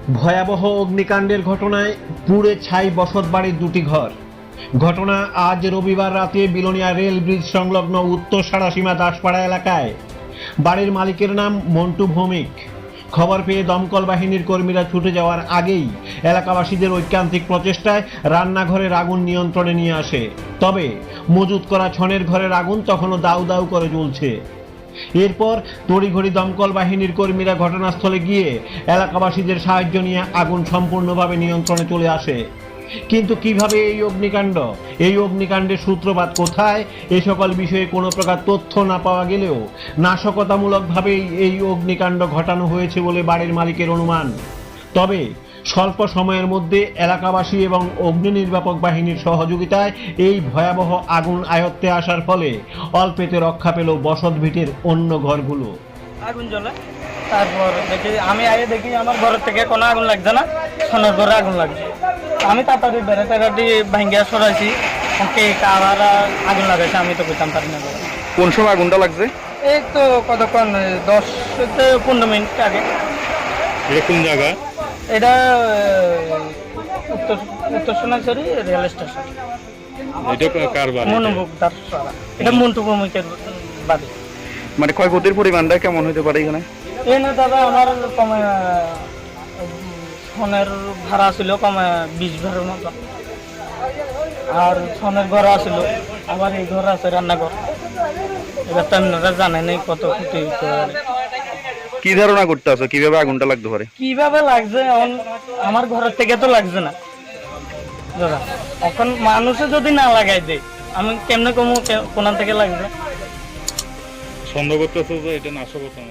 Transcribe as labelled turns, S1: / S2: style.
S1: ভয়াবহ অগ্নিকাণ্ডের ঘটনায় পুড়ে ছাই বসতবাড়ির দুটি ঘর। ঘটনা আজ রবিবার রাতে বিলোনিয়া রেল ব্রিজ সংলগ্ন উত্তর সারাসীমা দাসপাড়া এলাকায়। বাড়ির মালিকের নাম মন্টু ভৌমিক। খবর পেয়ে দমকল বাহিনীর কর্মীরা ছুটে যাওয়ার আগেই এলাকাবাসীদের ঐকান্তিক প্রচেষ্টায় রান্নাঘরের আগুন নিয়ন্ত্রণে নিয়ে আসে। তবে মজুত করা ছনের ঘরের আগুন তখনও দাউ দাউ করে জ্বলছে। এরপর তড়িঘড়ি দমকল বাহিনীর কর্মীরা ঘটনাস্থলে গিয়ে এলাকাবাসীদের সাহায্য নিয়ে আগুন সম্পূর্ণভাবে নিয়ন্ত্রণে চলে আসে। কিন্তু কিভাবে এই অগ্নিকাণ্ডের সূত্রপাত কোথায়, এ সকল বিষয়ে কোনো প্রকার তথ্য না পাওয়া গেলেও নাশকতামূলকভাবেই এই অগ্নিকাণ্ড ঘটানো হয়েছে বলে বাড়ির মালিকের অনুমান। তবে স্বল্প সময়ের মধ্যে এলাকাবাসী এবং অগ্নি নির্বাপক বাহিনীর সহযোগিতায় এই ভয়াবহ আগুন আয়ত্তে আসার ফলে অল্পেতে রক্ষা পেল বসত ভিটের অন্য ঘরগুলো।
S2: আগুন জ্বলে, তারপর আমি দেখি আমার ঘরের থেকে কোনো আগুন লাগছে না, সোনার ঘরে আগুন লাগছে। আমি তাড়াতাড়ি বেড়াতে ভাঙ্গিয়া সরাইছি, আবার আগুন লাগাইছে, আমি তো বুঝতাম পারি না।
S3: কোন সময় আগুনটা লাগছে?
S2: এই তো কতক্ষণ 10 থেকে 15 মিনিট আগে।
S3: এটা কোন জায়গা?
S2: এটা উত্তর সোনাঝুরি রেল স্টেশন।
S3: এটা কার বাড়ি?
S2: মনোমুগ্ধার পাড়া। এটা মন্টু ভৌমিকের বাড়ি।
S3: মানে ক্ষয়ক্ষতির পরিমাণটা কেমন হতে পারে এখানে?
S2: এই না দাদা, আমার কমে সোনের ভাড়া ছিল কমে 20 ভাড়ার মতো, আর সোনের ঘর আছিল, আবার এই ঘর আছে রান্নাঘর। এবার তো আপনারা জানেন কত ক্ষতি হতে পারে।
S3: কি ধারণা করতে আছো কিভাবে আগুনটা লাগতে পারে?
S2: কিভাবে লাগছে এখন আমার ঘরের থেকে তো লাগছে না দাদা, এখন মানুষে যদি না লাগাই দেয় আমি কেমনে কমু কোন থেকে লাগবে?
S3: সন্দেহ করতেছো যে এটা নাশকতা?